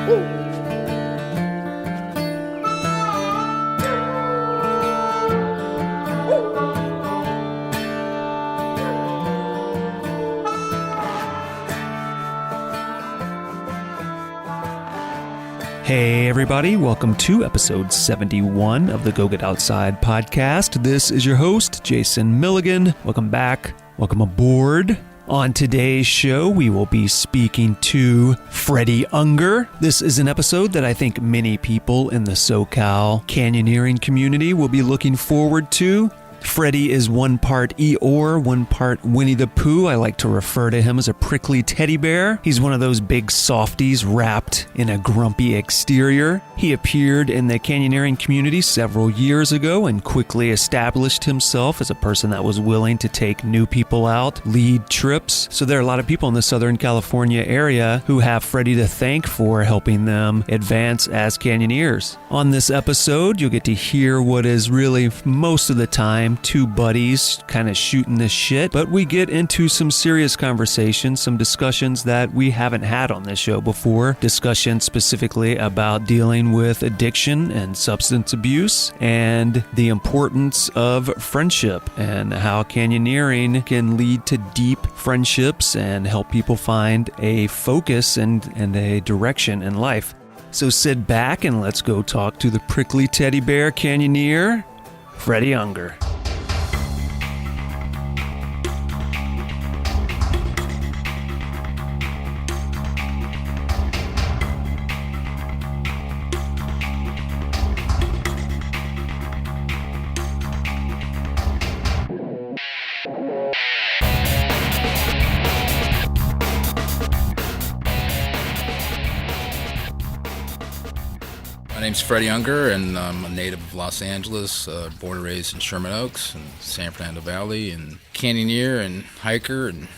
Hey everybody, welcome to episode 71 of the Go Get Outside podcast. This is your host, Jason Milligan. Welcome back, welcome aboard. On today's show, we will be speaking to Freddy Unger. This is an episode that I think many people in the SoCal Canyoneering community will be looking forward to. Freddy is one part Eeyore, one part Winnie the Pooh. I like to refer to him as a prickly teddy bear. He's one of those big softies wrapped in a grumpy exterior. He appeared in the canyoneering community several years ago and quickly established himself as a person that was willing to take new people out, lead trips. So there are a lot of people in the Southern California area who have Freddy to thank for helping them advance as canyoneers. On this episode, you'll get to hear what is really most of the time two buddies kind of shooting the shit, but we get into some serious conversations, some discussions that we haven't had on this show before, discussions specifically about dealing with addiction and substance abuse and the importance of friendship and how canyoneering can lead to deep friendships and help people find a focus and a direction in life. So sit back and let's go talk to the prickly teddy bear canyoneer, Freddy Unger. My name's Freddy Unger, and I'm a native of Los Angeles, born and raised in Sherman Oaks and San Fernando Valley, and canyoneer and hiker, and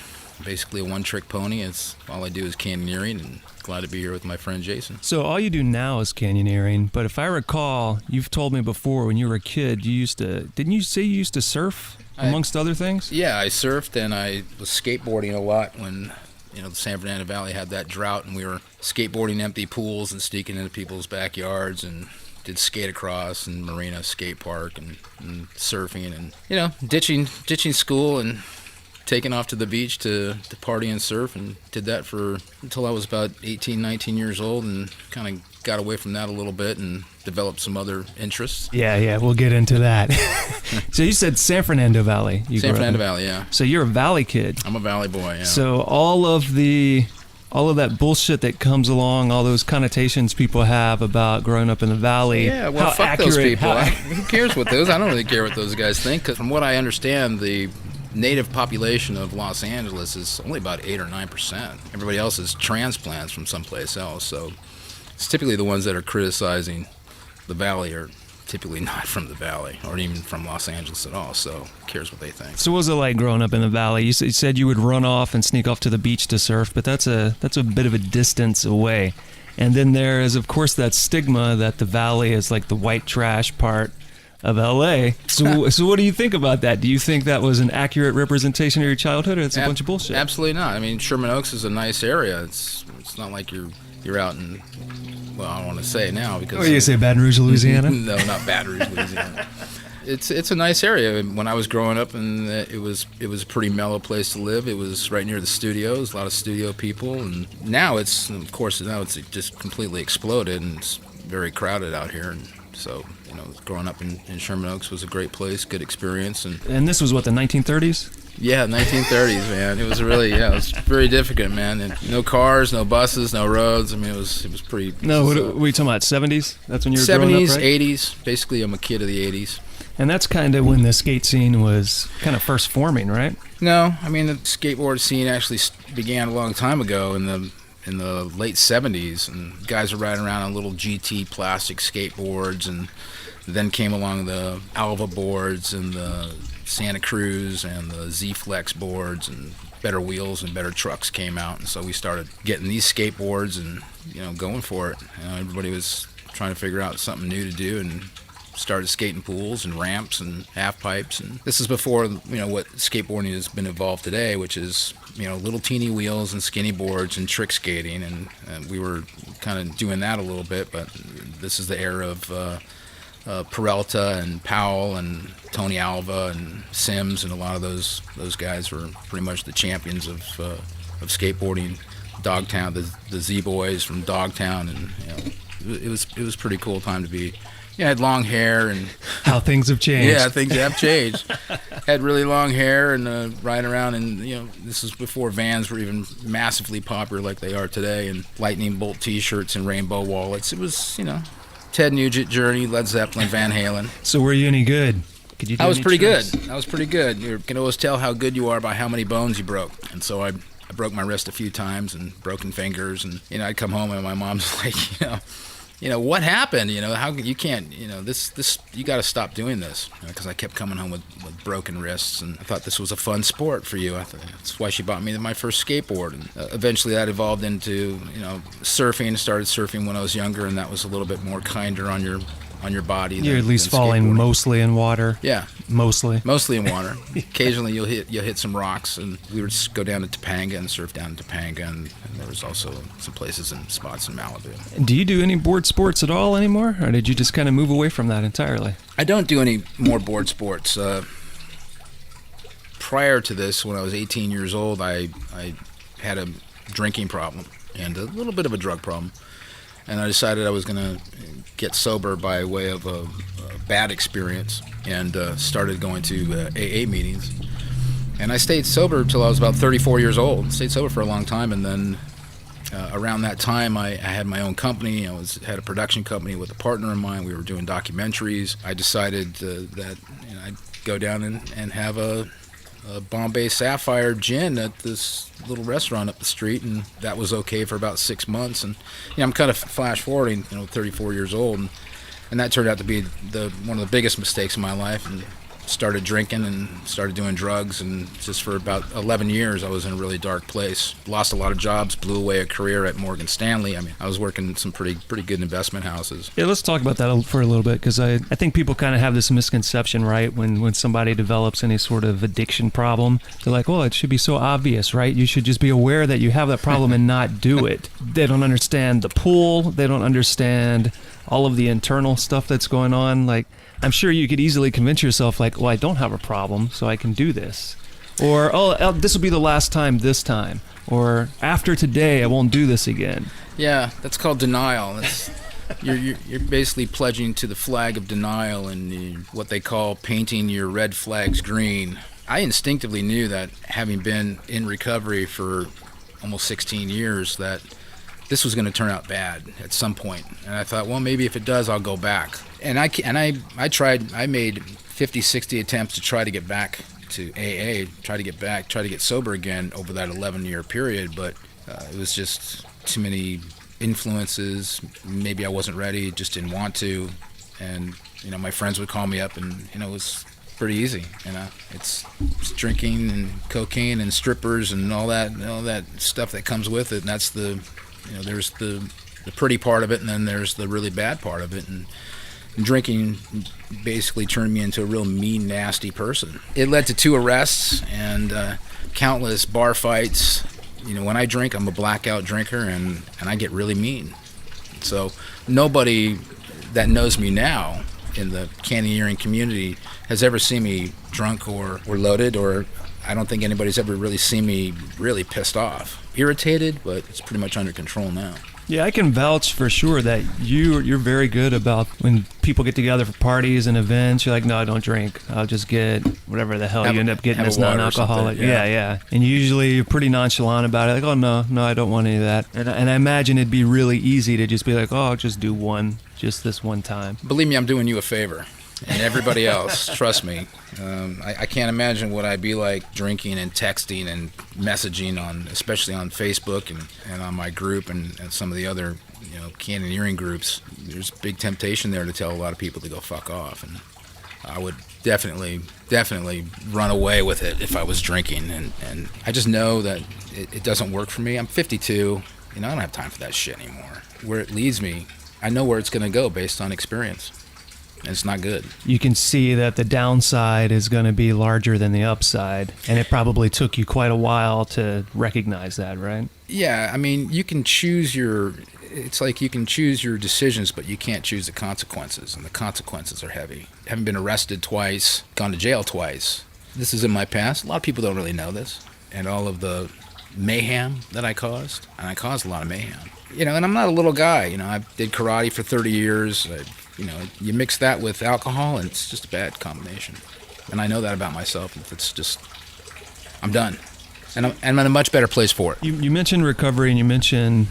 basically a one-trick pony. It's all I do is canyoneering, and glad to be here with my friend Jason. So all you do now is canyoneering, but if I recall, you've told me before when you were a kid, didn't you say you used to surf, amongst other things? Yeah, I surfed, and I was skateboarding a lot when the San Fernando Valley had that drought, and we were skateboarding empty pools and sneaking into people's backyards, and did skate across and marina skate park and surfing, and ditching school and taking off to the beach to party and surf, and did that until I was about 18, 19 years old, and kind of got away from that a little bit and developed some other interests. Yeah, we'll get into that. So you said San Fernando Valley. San Fernando Valley, yeah. So you're a Valley kid. I'm a Valley boy, yeah. So all of that bullshit that comes along, all those connotations people have about growing up in the Valley. Yeah, well, fuck those people. Who cares what those? I don't really care what those guys think, because from what I understand, the native population of Los Angeles is only about 8 or 9%. Everybody else is transplants from someplace else. So it's typically the ones that are criticizing the Valley are typically not from the Valley or even from Los Angeles at all. So who cares what they think? So what was it like growing up in the Valley? You said you would run off and sneak off to the beach to surf, but that's a bit of a distance away. And then there is, of course, that stigma that the Valley is like the white trash part of LA. So what do you think about that? Do you think that was an accurate representation of your childhood, or it's a bunch of bullshit? Absolutely not. I mean, Sherman Oaks is a nice area. It's not like you're out in, well, I don't want to say now because... What do you say, Baton Rouge, Louisiana? No, not Baton Rouge, Louisiana. It's a nice area. When I was growing up, and it was a pretty mellow place to live. It was right near the studios, a lot of studio people, and now it's just completely exploded, and it's very crowded out here. And so, growing up in Sherman Oaks was a great place, good experience. And this was what, the 1930s? Yeah, 1930s, man. It was really, it was very difficult, man. And no cars, no buses, no roads. I mean, it was pretty... No, what are we talking about, 70s? That's when you were growing up, right? 80s. Basically, I'm a kid of the 80s. And that's kind of when the skate scene was kind of first forming, right? No, I mean, the skateboard scene actually began a long time ago in the late 70s, and guys were riding around on little GT plastic skateboards, and then came along the Alva boards and the Santa Cruz and the Z-Flex boards, and better wheels and better trucks came out, and so we started getting these skateboards and going for it. Everybody was trying to figure out something new to do, and started skating pools and ramps and half pipes. And this is before what skateboarding has been evolved today, which is little teeny wheels and skinny boards and trick skating, and we were kind of doing that a little bit. But this is the era of Peralta and Powell and Tony Alva and Sims, and a lot of those guys were pretty much the champions of skateboarding. Dogtown, the Z Boys from Dogtown, and it was pretty cool time to be. I had long hair and how things have changed. Yeah, things have changed. Had really long hair and riding around, and this was before Vans were even massively popular like they are today, and lightning bolt T-shirts and rainbow wallets. It was Ted Nugent, Journey, Led Zeppelin, Van Halen. So were you any good? Could you do I was any pretty tricks? good. I was pretty good. You can always tell how good you are by how many bones you broke, and so I broke my wrist a few times and broken fingers, and I'd come home and my mom's like, what happened? How you can't, this you got to stop doing this, because I kept coming home with broken wrists, and I thought this was a fun sport for you. I thought that's why she bought me my first skateboard, and eventually that evolved into surfing. Started surfing when I was younger, and that was a little bit more kinder on your body. You're at least falling mostly in water. Yeah, mostly in water. Occasionally you'll hit some rocks, and we would just go down to Topanga and surf down to Topanga, and there was also some places and spots in Malibu. Do you do any board sports at all anymore, or did you just kind of move away from that entirely? I don't do any more board sports. Prior to this, when I was 18 years old, I had a drinking problem and a little bit of a drug problem. And I decided I was going to get sober by way of a bad experience, and started going to AA meetings. And I stayed sober till I was about 34 years old. Stayed sober for a long time, and then around that time I had my own company. I had a production company with a partner of mine. We were doing documentaries. I decided that I'd go down and have a Bombay Sapphire gin at this little restaurant up the street, and that was okay for about 6 months. And I'm kind of flash forwarding, 34 years old, and that turned out to be one of the biggest mistakes in my life. And started drinking and started doing drugs, and just for about 11 years I was in a really dark place. Lost a lot of jobs, blew away a career at Morgan Stanley. I was working in some pretty good investment houses. Yeah, let's talk about that for a little bit, because I think people kind of have this misconception, right? When somebody develops any sort of addiction problem, they're like, well, it should be so obvious, right? You should just be aware that you have that problem and not do it. They don't understand the pull. They don't understand all of the internal stuff that's going on. Like, I'm sure you could easily convince yourself, like, well, I don't have a problem, so I can do this. Or, oh, this will be the last time this time. Or, after today, I won't do this again. Yeah, that's called denial. You're basically pledging to the flag of denial, and what they call painting your red flags green. I instinctively knew that, having been in recovery for almost 16 years, that this was going to turn out bad at some point. And I thought, well, maybe if it does, I'll go back. And I tried. I made 50, 60 attempts to try to get back to AA, try to get sober again over that 11-year period. But it was just too many influences. Maybe I wasn't ready, just didn't want to. And my friends would call me up, and it was pretty easy. It's drinking and cocaine and strippers and all that stuff that comes with it. And that's there's the pretty part of it, and then there's the really bad part of it. And drinking basically turned me into a real mean, nasty person. It led to 2 arrests and countless bar fights. When I drink, I'm a blackout drinker, and I get really mean. So nobody that knows me now in the Canyoneering community has ever seen me drunk or loaded, or I don't think anybody's ever really seen me really pissed off. Irritated, but it's pretty much under control now. Yeah, I can vouch for sure that you're very good about when people get together for parties and events. You're like, no, I don't drink. I'll just get whatever the hell you end up getting that's non-alcoholic. Yeah. And usually you're pretty nonchalant about it. Like, oh, no, I don't want any of that. And I imagine it'd be really easy to just be like, oh, I'll just do just this one time. Believe me, I'm doing you a favor. And everybody else, trust me. I can't imagine what I'd be like drinking and texting and messaging especially on Facebook and on my group and some of the other, Canyoneering groups. There's big temptation there to tell a lot of people to go fuck off, and I would definitely run away with it if I was drinking. And I just know that it doesn't work for me. I'm 52. I don't have time for that shit anymore. Where it leads me, I know where it's going to go based on experience. and it's not good. You can see that the downside is going to be larger than the upside, and it probably took you quite a while to recognize that, right? Yeah, I mean, you can choose your decisions, but you can't choose the consequences, and the consequences are heavy. Having been arrested twice, gone to jail twice. This is in my past. A lot of people don't really know this, and all of the mayhem that I caused, and I caused a lot of mayhem. And I'm not a little guy. I did karate for 30 years. You mix that with alcohol, and it's just a bad combination. And I know that about myself. It's just, I'm done. And I'm in a much better place for it. You mentioned recovery, and you mentioned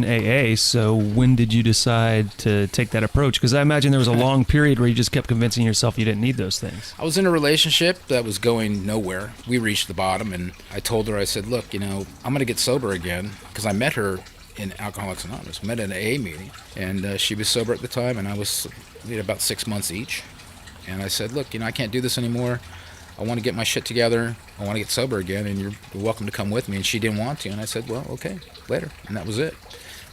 AA. So when did you decide to take that approach? Because I imagine there was a long period where you just kept convincing yourself you didn't need those things. I was in a relationship that was going nowhere. We reached the bottom, and I told her, I said, look, I'm going to get sober again, because I met her in Alcoholics Anonymous. Met at an AA meeting, and she was sober at the time, and we had about 6 months each. And I said, look, I can't do this anymore. I want to get my shit together. I want to get sober again, and you're welcome to come with me. And she didn't want to, and I said, well, okay, later. And that was it.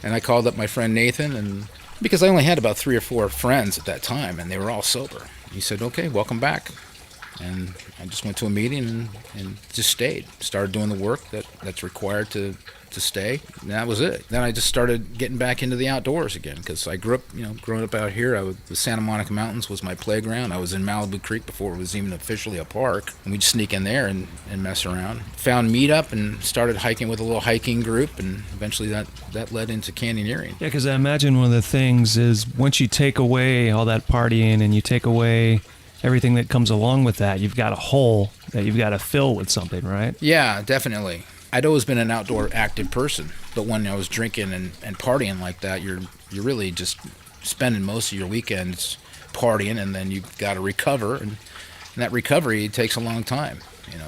And I called up my friend Nathan, and because I only had about 3 or 4 friends at that time, and they were all sober. He said, okay, welcome back. And I just went to a meeting and just stayed. Started doing the work that's required to stay, and that was it. Then I just started getting back into the outdoors again, because I grew up, growing up out here, the Santa Monica Mountains was my playground. I was in Malibu Creek before it was even officially a park, and we'd sneak in there and mess around. Found Meetup and started hiking with a little hiking group, and eventually that led into canyoneering. Yeah, because I imagine one of the things is once you take away all that partying and you take away everything that comes along with that, you've got a hole that you've got to fill with something, right? Yeah, definitely. I'd always been an outdoor active person, but when I was drinking and partying like that, you're really just spending most of your weekends partying, and then you've got to recover, and that recovery takes a long time,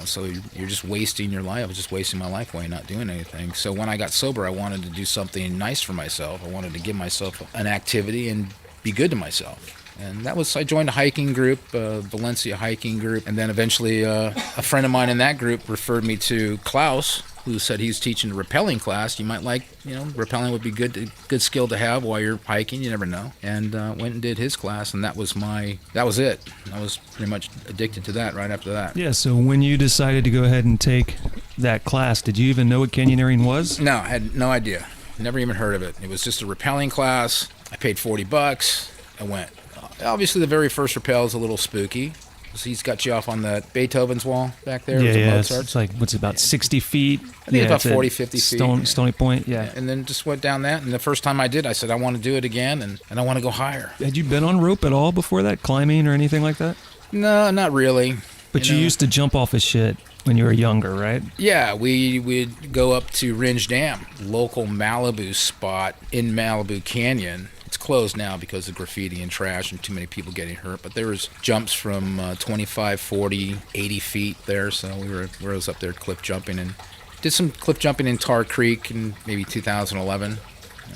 so you're just wasting your life. I was just wasting my life away, not doing anything. So when I got sober, I wanted to do something nice for myself. I wanted to give myself an activity and be good to myself. And I joined a hiking group, Valencia hiking group, and then eventually a friend of mine in that group referred me to Klaus, who said he's teaching a rappelling class. You might like, rappelling would be good skill to have while you're hiking. You never know. And went and did his class, and that was it. I was pretty much addicted to that right after that. Yeah, so when you decided to go ahead and take that class, did you even know what canyoneering was? No, I had no idea. Never even heard of it. It was just a rappelling class. I paid $40. I went. Obviously, the very first rappel is a little spooky. He's got you off on that Beethoven's wall back there. Yeah. It's like, what's it, about 60 feet? I think it's about 40, 50 feet. Stony Point, yeah. And then just went down that. And the first time I did, I said, I want to do it again, and I want to go higher. Had you been on rope at all before that, climbing or anything like that? No, not really. But you used to jump off of shit when you were younger, right? Yeah, we would go up to Ringe Dam, local Malibu spot in Malibu Canyon. It's closed now because of graffiti and trash and too many people getting hurt, but there was jumps from 25, 40, 80 feet there, so we was up there cliff jumping, and did some cliff jumping in Tar Creek in maybe 2011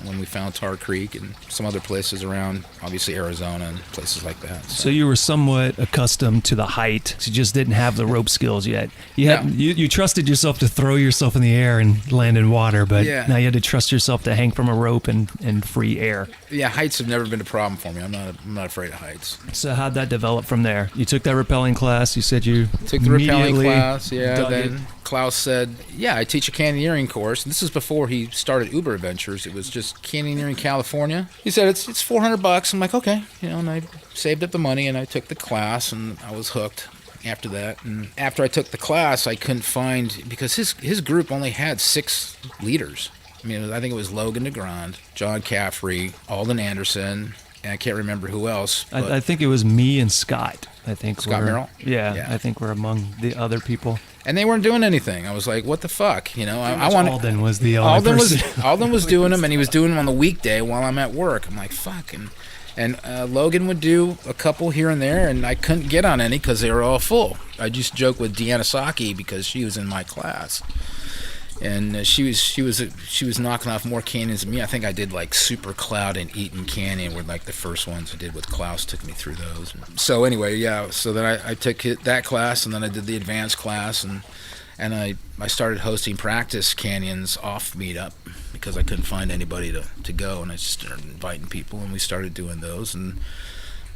when we found Tar Creek, and some other places around, obviously Arizona and places like that. So you were somewhat accustomed to the height. You just didn't have the rope skills yet. You trusted yourself to throw yourself in the air and land in water, but now you had to trust yourself to hang from a rope and free air. Yeah, heights have never been a problem for me. I'm not afraid of heights. So how'd that develop from there? You took that rappelling class. You said you took the rappelling class. Yeah, then Klaus said, I teach a canyoneering course. And this is before he started Uber Adventures. It was just Canyoneering California. He said, it's $400. I'm like, okay. And I saved up the money, and I took the class, and I was hooked after that. And after I took the class, I couldn't find, because his group only had 6 leaders. I mean, I think it was Logan DeGrand, John Caffrey, Alden Anderson, and I can't remember who else. I think it was me and Scott. Scott Merrill? Yeah, I think we're among the other people. And they weren't doing anything. I was like, what the fuck? Alden was the only person. Alden was doing them, and he was doing them on the weekday while I'm at work. I'm like, fuck. And Logan would do a couple here and there, and I couldn't get on any because they were all full. I used to joke with Deanna Saki because she was in my class. And she was knocking off more canyons than me. I think I did like Super Cloud and Eaton Canyon were like the first ones I did with Klaus. Took me through those. So anyway, so then I took that class, and then I did the advanced class, and I started hosting practice canyons off Meetup because I couldn't find anybody to go, and I just started inviting people, and we started doing those, and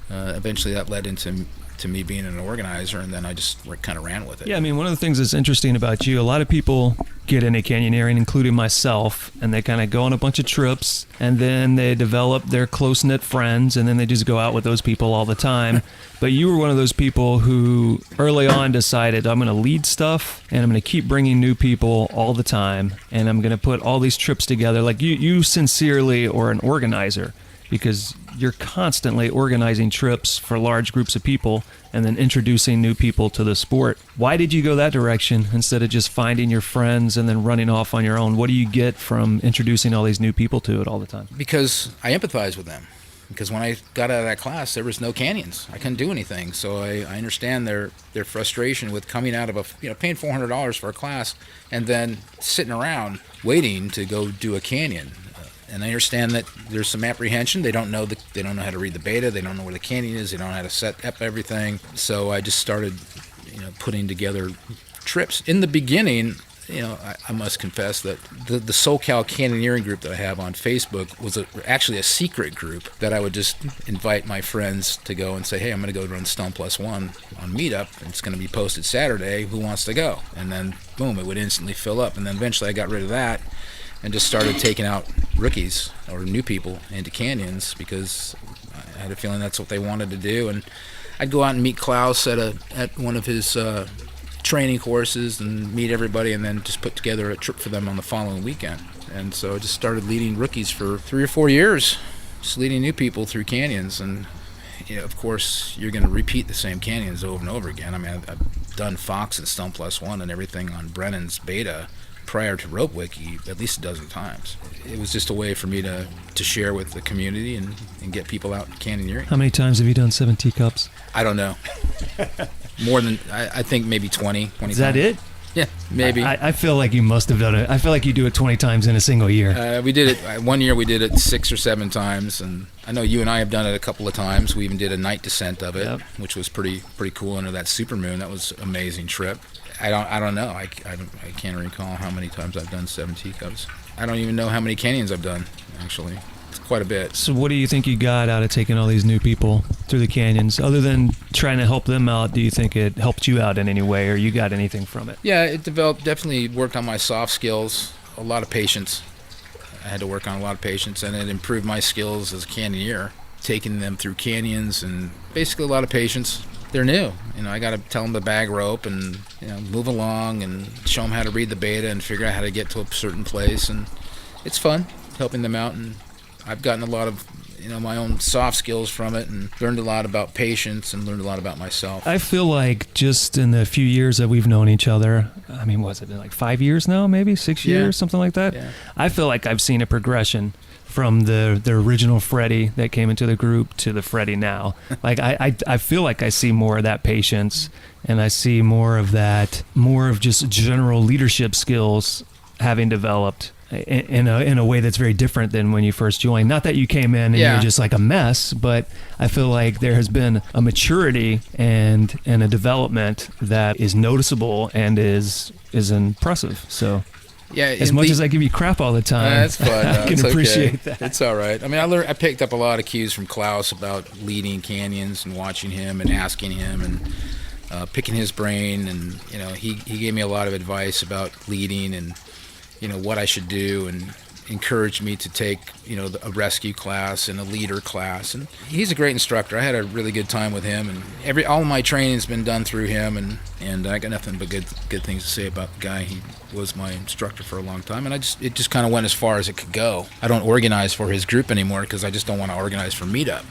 eventually that led into me being an organizer, and then I just kind of ran with it. Yeah, I mean, one of the things that's interesting about you, a lot of people get into canyoneering, including myself, and they kind of go on a bunch of trips, and then they develop their close-knit friends, and then they just go out with those people all the time. But you were one of those people who early on decided, I'm going to lead stuff, and I'm going to keep bringing new people all the time, and I'm going to put all these trips together. Like you sincerely are an organizer, because you're constantly organizing trips for large groups of people and then introducing new people to the sport. Why did you go that direction instead of just finding your friends and then running off on your own? What do you get from introducing all these new people to it all the time? Because I empathize with them. Because when I got out of that class, there was no canyons. I couldn't do anything. So I understand their frustration with coming out of paying $400 for a class and then sitting around waiting to go do a canyon. And I understand that there's some apprehension. They don't know how to read the beta. They don't know where the canyon is. They don't know how to set up everything. So I just started, putting together trips. In the beginning, I must confess that the SoCal Canyoneering group that I have on Facebook was actually a secret group that I would just invite my friends to go and say, hey, I'm going to go run Stone Plus One on Meetup. And it's going to be posted Saturday. Who wants to go? And then, boom, it would instantly fill up. And then eventually I got rid of that and just started taking out rookies or new people into canyons because I had a feeling that's what they wanted to do. And I'd go out and meet Klaus at one of his training courses and meet everybody and then just put together a trip for them on the following weekend. And so I just started leading rookies for 3 or 4 years, just leading new people through canyons. And, of course, you're going to repeat the same canyons over and over again. I mean, I've done Fox and Stone Plus One and everything on Brennan's beta prior to Rope Wiki at least a dozen times. It was just a way for me to share with the community and get people out canyoneering. How many times have you done 7 teacups? I don't know. More than, I think maybe 20 Is that times. it? Yeah, maybe. I feel like you must have done it. I feel like you do it 20 times in a single year. We did it, one year we did it 6 or 7 times, and I know you and I have done it a couple of times. We even did a night descent of it, Yep. which was pretty cool under that supermoon. That was an amazing trip. I don't know. I can't recall how many times I've done 7 teacups. I don't even know how many canyons I've done, actually. It's quite a bit. So what do you think you got out of taking all these new people through the canyons? Other than trying to help them out, do you think it helped you out in any way, or you got anything from it? Yeah, it definitely worked on my soft skills, a lot of patience. I had to work on a lot of patience, and it improved my skills as a canyoneer, taking them through canyons and basically a lot of patience. They're new. I got to tell them to bag rope and, move along and show them how to read the beta and figure out how to get to a certain place. And it's fun helping them out. And I've gotten a lot of, my own soft skills from it and learned a lot about patience and learned a lot about myself. I feel like just in the few years that we've known each other, I mean, what's it been, like 5 years now, maybe 6 years, something like that? Yeah. I feel like I've seen a progression from the original Freddy that came into the group to the Freddy now. Like I feel like I see more of that patience, and I see more of just general leadership skills having developed in a way that's very different than when you first joined. Not that you came in and you're just like a mess, but I feel like there has been a maturity and a development that is noticeable and is impressive. So yeah, as much as I give you crap all the time, that's fun. I can appreciate that. It's all right. I mean, I picked up a lot of cues from Klaus about leading canyons and watching him and asking him and picking his brain. And, he gave me a lot of advice about leading and, what I should do, and encouraged me to take, a rescue class and a leader class. And he's a great instructor. I had a really good time with him, and all of my training's been done through him, and I got nothing but good things to say about the guy. He was my instructor for a long time, and it just kind of went as far as it could go. I don't organize for his group anymore because I just don't want to organize for Meetup.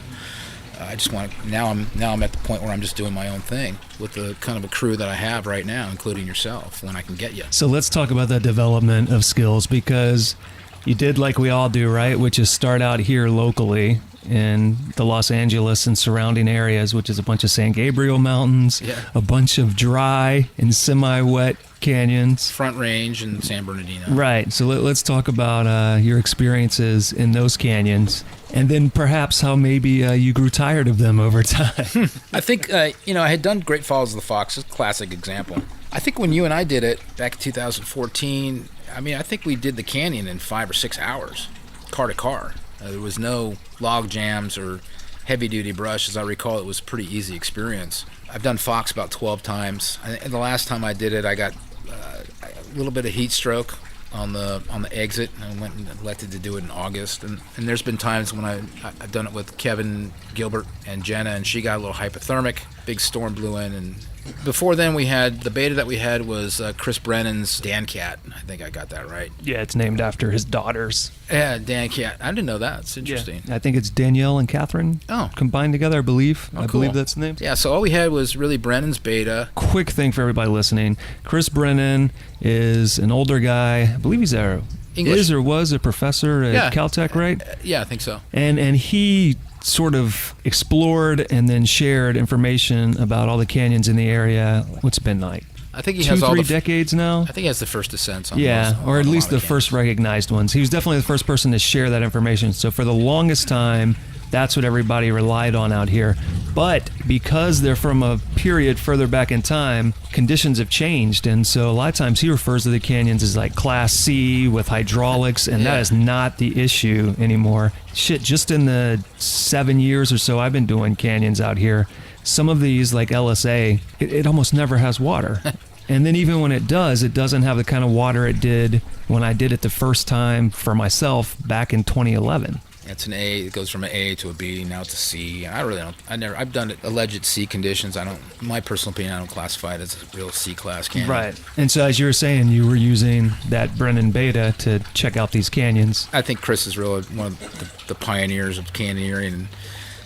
I just want to, now I'm at the point where I'm just doing my own thing with the kind of a crew that I have right now, including yourself, when I can get you. So let's talk about the development of skills, because you did like we all do, right? Which is start out here locally in the Los Angeles and surrounding areas, which is a bunch of San Gabriel mountains, a bunch of dry and semi-wet canyons. Front Range and San Bernardino. Right. So let's talk about your experiences in those canyons, and then perhaps how maybe you grew tired of them over time. I think, I had done Great Falls of the Fox, a classic example. I think when you and I did it back in 2014, I think we did the canyon in 5 or 6 hours, car to car. There was no log jams or heavy-duty brush. As I recall, it was a pretty easy experience. I've done Fox about 12 times. And the last time I did it, I got a little bit of heat stroke on the exit, and went and elected to do it in August. And there's been times when I've done it with Kevin Gilbert and Jenna, and she got a little hypothermic. Big storm blew in, and before then we had the beta that we had was Chris Brennan's Dan Cat. I think I got that right. Yeah, it's named after his daughters. Yeah, Dan Cat. I didn't know that. It's interesting. Yeah. I think it's Danielle and Catherine combined together, I believe. Oh, I cool. believe that's the name. Yeah, so all we had was really Brennan's beta. Quick thing for everybody listening. Chris Brennan is an older guy. I believe he's English. was a professor at Caltech, right? Yeah, I think so. And he sort of explored and then shared information about all the canyons in the area. What's it been like? I think he has all 2-3 decades now. I think he has the first descents on or at least the canyons. first recognized ones. He was definitely the first person to share that information. So for the longest time, that's what everybody relied on out here. But because they're from a period further back in time, conditions have changed. And so a lot of times he refers to the canyons as like Class C with hydraulics, and that is not the issue anymore. Shit, just in the 7 years or so I've been doing canyons out here, some of these, like LSA, it almost never has water. And then even when it does, it doesn't have the kind of water it did when I did it the first time for myself back in 2011. It's an A. It goes from an A to a B. Now it's a C. I really don't. I've done it alleged C conditions. My personal opinion, I don't classify it as a real C class canyon. Right. And so as you were saying, you were using that Brennan beta to check out these canyons. I think Chris is really one of the pioneers of canyoneering. And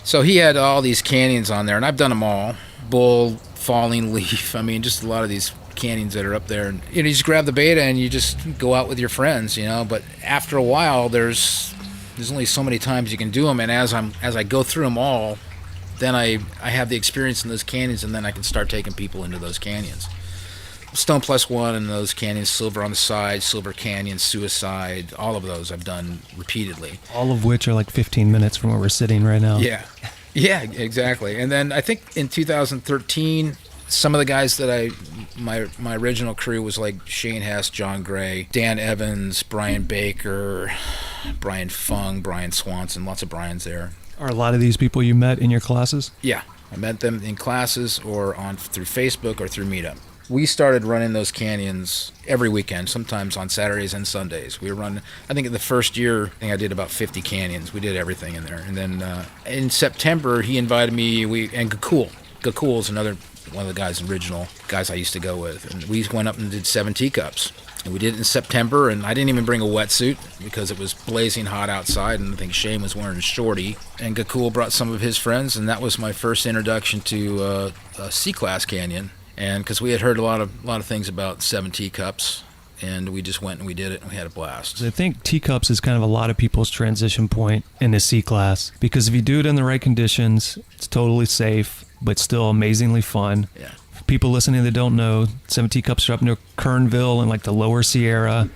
so he had all these canyons on there, and I've done them all. Bull, Falling Leaf. I mean, just a lot of these canyons that are up there. And you just grab the beta and you just go out with your friends, But after a while, there's only so many times you can do them, and as I go through them all, then I have the experience in those canyons, and then I can start taking people into those canyons. Stone Plus One in those canyons, Silver on the Side, Silver Canyon, Suicide, all of those I've done repeatedly. All of which are like 15 minutes from where we're sitting right now. Yeah, exactly. And then I think in 2013, some of the guys that my original crew was like Shane Hess, John Gray, Dan Evans, Brian Baker, Brian Fung, Brian Swanson, lots of Brians there. Are a lot of these people you met in your classes? Yeah, I met them in classes or through Facebook or through Meetup. We started running those canyons every weekend, sometimes on Saturdays and Sundays. We were running, I think in the first year, I did about 50 canyons. We did everything in there. And then in September, he invited me, and Gakul. Gakul is another one of the original guys I used to go with. And we went up and did 7 teacups. And we did it in September, and I didn't even bring a wetsuit because it was blazing hot outside, and I think Shane was wearing a shorty. And Gakul brought some of his friends, and that was my first introduction to a C-class canyon. And because we had heard a lot of things about 7 teacups, and we just went and we did it, and we had a blast. I think teacups is kind of a lot of people's transition point in the C-class, because if you do it in the right conditions, it's totally safe, but still amazingly fun. Yeah. People listening that don't know, 7 teacups are up near Kernville in like the lower Sierra,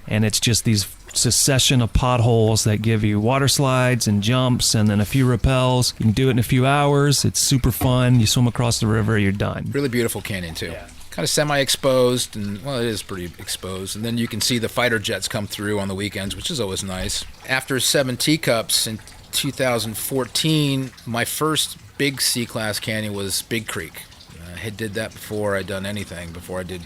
and it's just these succession of potholes that give you water slides and jumps and then a few rappels. You can do it in a few hours. It's super fun. You swim across the river, you're done. Really beautiful canyon too. Yeah. Kind of semi-exposed, and well, it is pretty exposed. And then you can see the fighter jets come through on the weekends, which is always nice. After 7 teacups in 2014, my first big C-class canyon was Big Creek. I did that before I'd done anything, before I did,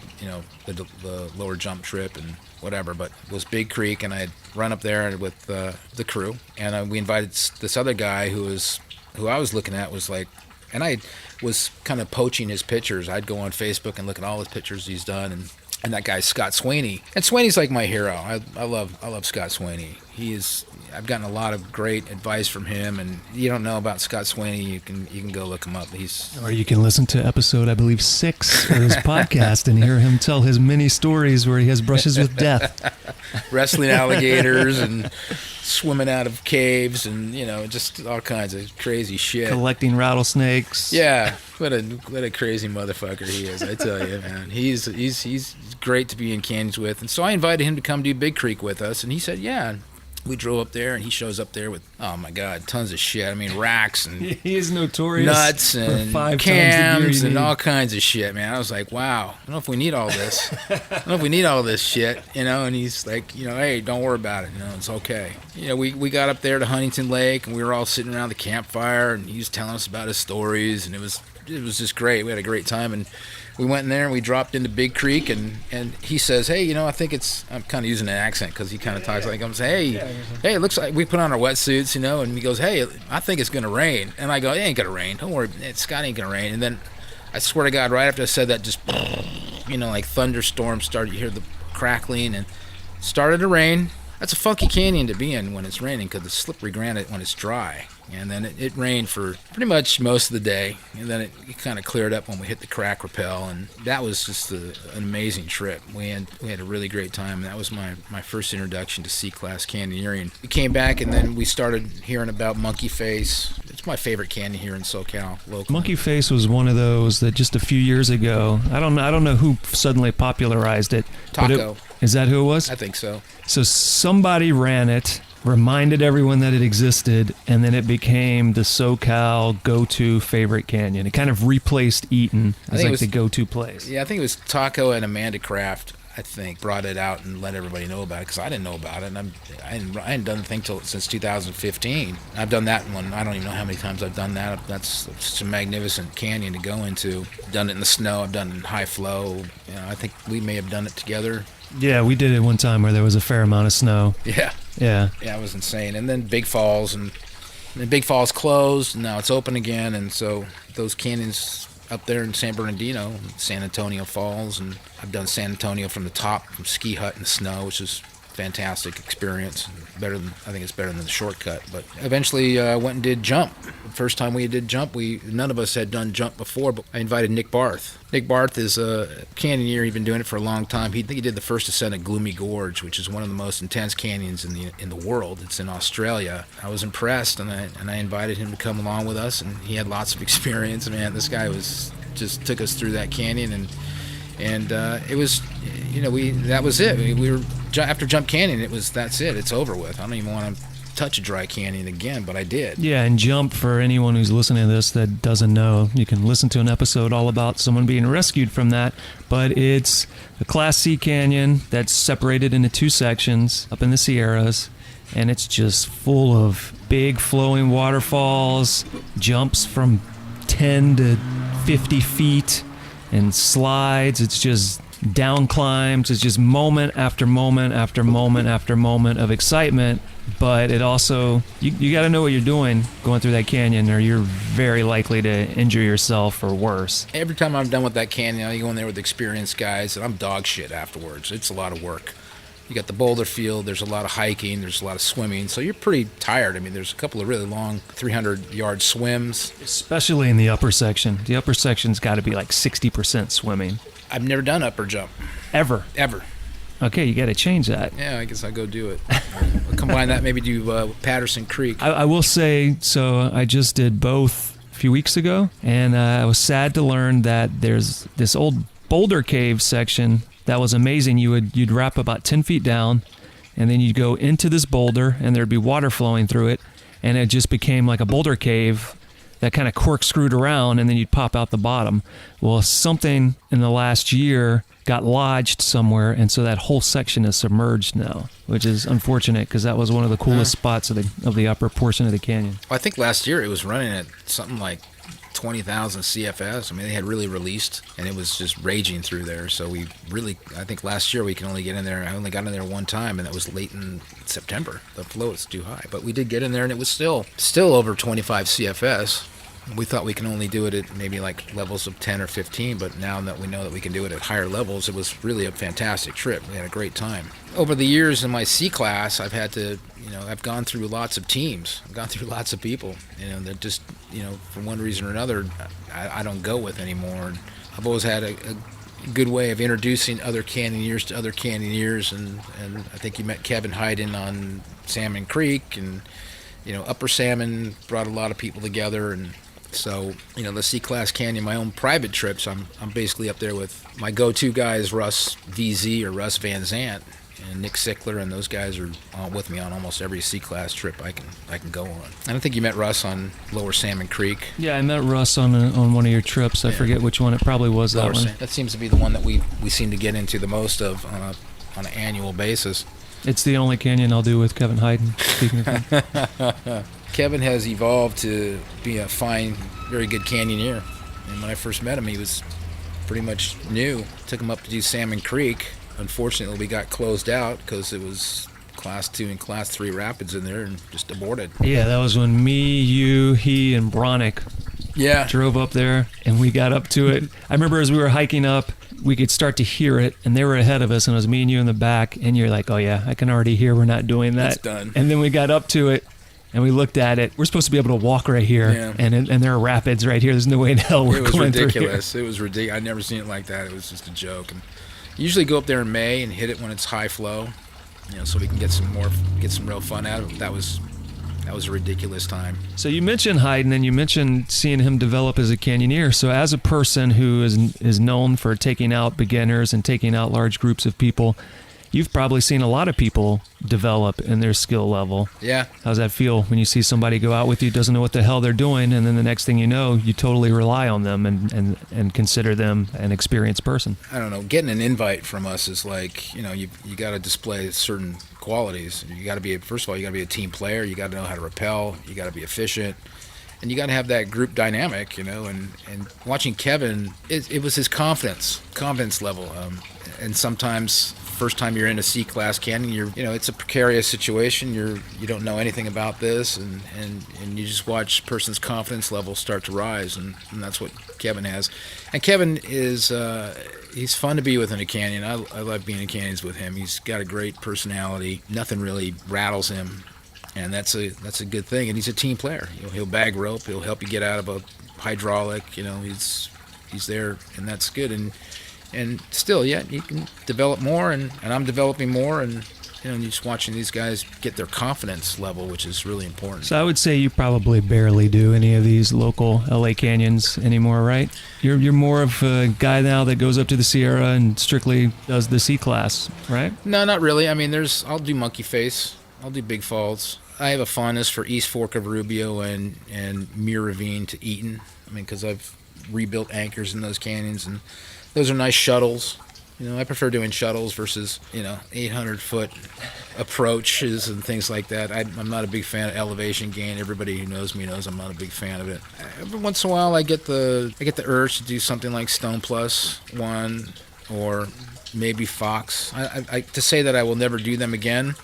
the lower jump trip and whatever, but it was Big Creek, and I had run up there with the crew, and we invited this other guy who I was looking at was like, and I was kind of poaching his pictures. I'd go on Facebook and look at all his pictures he's done, and that guy's Scott Sweeney. And Sweeney's like my hero. I love Scott Sweeney. I've gotten a lot of great advice from him, and you don't know about Scott Sweeney, you can go look him up. Or you can listen to episode, I believe, 6 of his podcast and hear him tell his many stories where he has brushes with death. Wrestling alligators and swimming out of caves and, just all kinds of crazy shit. Collecting rattlesnakes. Yeah, what a crazy motherfucker he is, I tell you, man. He's great to be in canyons with. And so I invited him to come do Big Creek with us, and he said, yeah. We drove up there, and he shows up there with, oh my God, tons of shit. I mean, racks and He is notorious nuts for and 5 times cams the gear and all kinds of shit, man. I was like, wow, I don't know if we need all this. I don't know if we need all this shit, you know. And he's like, you know, hey, don't worry about it. You know, it's okay. You know, we got up there to Huntington Lake, and we were all sitting around the campfire, and he was telling us about his stories, and it was just great. We had a great time, and we went in there and we dropped into Big Creek, and he says, hey, you know, I think it's, I'm kind of using an accent because he kind of talks like I'm saying, hey, it looks like we put on our wetsuits, you know, and he goes, hey, I think it's going to rain. And I go, it ain't going to rain. Don't worry, Scott ain't going to rain. And then I swear to God, right after I said that, just, you know, like thunderstorms started, you hear the crackling and started to rain. That's a funky canyon to be in when it's raining because it's slippery granite when it's dry. And then it rained for pretty much most of the day. And then it kind of cleared up when we hit the crack rappel. And that was just an amazing trip. We had a really great time. That was my first introduction to C-Class Canyoneering. We came back and then we started hearing about Monkey Face. It's my favorite canyon here in SoCal, local. Monkey Face was one of those that just a few years ago, I don't know who suddenly popularized it. Taco. Is that who it was? I think so. So somebody ran it, reminded everyone that it existed, and then it became the SoCal go-to favorite canyon. It kind of replaced Eaton as like the go-to place. Yeah, I think it was Taco and Amanda Kraft, I think, brought it out and let everybody know about it because I didn't know about it. And I hadn't done the thing since 2015. I've done that one. I don't even know how many times I've done that. That's such a magnificent canyon to go into. I've done it in the snow. I've done it in high flow. You know, I think we may have done it together. Yeah, we did it one time where there was a fair amount of snow. Yeah. Yeah, it was insane. And then Big Falls, and then Big Falls closed, and now it's open again. And so those canyons up there in San Bernardino, San Antonio Falls, and I've done San Antonio from the top, from ski hut in the snow, which is a fantastic experience. I think it's better than the shortcut. But eventually went and did jump. The first time we did jump, none of us had done jump before, but I invited Nick Barth. Nick Barth is a canyoneer. He's been doing it for a long time. He did the first ascent at Gloomy Gorge, which is one of the most intense canyons in the world. It's in Australia. I was impressed, and I invited him to come along with us, and he had lots of experience. Man, this guy just took us through that canyon, and it was, you know, that was it. We were after Jump Canyon. That's it. It's over with. I don't even want to touch a dry canyon again, but I did. Yeah, and Jump, for anyone who's listening to this that doesn't know, you can listen to an episode all about someone being rescued from that, but it's a Class C canyon that's separated into 2 sections up in the Sierras, and it's just full of big flowing waterfalls, jumps from 10 to 50 feet, and slides. It's just down climbs. It's just moment after moment after moment after moment of excitement. But it also, you got to know what you're doing going through that canyon, or you're very likely to injure yourself or worse. Every time I'm done with that canyon, I go in there with experienced guys, and I'm dog shit afterwards. It's a lot of work. You got the boulder field, there's a lot of hiking, there's a lot of swimming, so you're pretty tired. I mean, there's a couple of really long 300-yard swims. Especially in the upper section. The upper section's got to be like 60% swimming. I've never done upper jump. Ever? Okay, you got to change that. Yeah, I guess I'll go do it. I'll combine that, maybe do Patterson Creek. I will say, so I just did both a few weeks ago, and I was sad to learn that there's this old boulder cave section that was amazing. You'd wrap about 10 feet down, and then you'd go into this boulder, and there'd be water flowing through it, and it just became like a boulder cave that kind of corkscrewed around, and then you'd pop out the bottom. Well, something in the last year got lodged somewhere, and so that whole section is submerged now, which is unfortunate because that was one of the coolest spots of the upper portion of the canyon. Well, I think last year it was running at something like 20,000 CFS. I mean, they had really released, and it was just raging through there. So I think last year we can only get in there. I only got in there one time, and that was late in September. The flow was too high, but we did get in there, and it was still over 25 CFS. We thought we can only do it at maybe like levels of 10 or 15, but now that we know that we can do it at higher levels, it was really a fantastic trip. We had a great time. Over the years in my C class, I've had to, I've gone through lots of teams. I've gone through lots of people, that just, for one reason or another, I don't go with anymore. And I've always had a good way of introducing other canyoneers to other canyoneers, and I think you met Kevin Hayden on Salmon Creek, and, Upper Salmon brought a lot of people together, and so, the C-Class Canyon, my own private trips, I'm basically up there with my go-to guy is Russ VZ or Russ Van Zant. Nick Sickler, and those guys are with me on almost every C-Class trip I can go on. I don't think you met Russ on Lower Salmon Creek. Yeah, I met Russ on one of your trips. I forget which one. It probably was that one. That seems to be the one that we seem to get into the most of on an annual basis. It's the only canyon I'll do with Kevin Hayden, speaking of him. Kevin has evolved to be a fine, very good canyoneer. And when I first met him, he was pretty much new. Took him up to do Salmon Creek. Unfortunately, we got closed out because it was Class 2 and Class 3 rapids in there and just aborted. Yeah, that was when me, you, he, and Bronick drove up there, and we got up to it. I remember as we were hiking up, we could start to hear it, and they were ahead of us, and it was me and you in the back, and you're like, oh yeah, I can already hear we're not doing that. It's done. And then we got up to it, and we looked at it. We're supposed to be able to walk right here, and there are rapids right here. There's no way in hell we're going through here. It was ridiculous. I'd never seen it like that. It was just a joke. And usually go up there in May and hit it when it's high flow, so we can get some real fun out of it. That was a ridiculous time. So you mentioned Hayden, and you mentioned seeing him develop as a canyoneer. So as a person who is known for taking out beginners and taking out large groups of people, you've probably seen a lot of people develop in their skill level. Yeah. How's that feel when you see somebody go out with you, doesn't know what the hell they're doing, and then the next thing you know, you totally rely on them and consider them an experienced person? I don't know. Getting an invite from us is like, you got to display certain qualities. You got to be, first of all, you got to be a team player. You got to know how to rappel. You got to be efficient. And you got to have that group dynamic, and watching Kevin, it was his confidence level. And sometimes first time you're in a C-Class canyon, it's a precarious situation. You don't know anything about this, and you just watch a person's confidence level start to rise, and that's what Kevin has. And Kevin is he's fun to be with in a canyon. I love being in canyons with him. He's got a great personality. Nothing really rattles him, and that's a good thing. And he's a team player. He'll bag rope. He'll help you get out of a hydraulic. He's there, and that's good. And still, you can develop more, and I'm developing more, and you're just watching these guys get their confidence level, which is really important. So I would say you probably barely do any of these local LA canyons anymore, right? You're more of a guy now that goes up to the Sierra and strictly does the C-Class, right? No, not really. I mean, I'll do Monkey Face. I'll do Big Falls. I have a fondness for East Fork of Rubio and Muir Ravine to Eaton. I mean, because I've rebuilt anchors in those canyons, and those are nice shuttles. I prefer doing shuttles versus 800-foot approaches and things like that. I'm not a big fan of elevation gain. Everybody who knows me knows I'm not a big fan of it. Every once in a while, I get the urge to do something like Stone Plus One or maybe Fox. To say that I will never do them again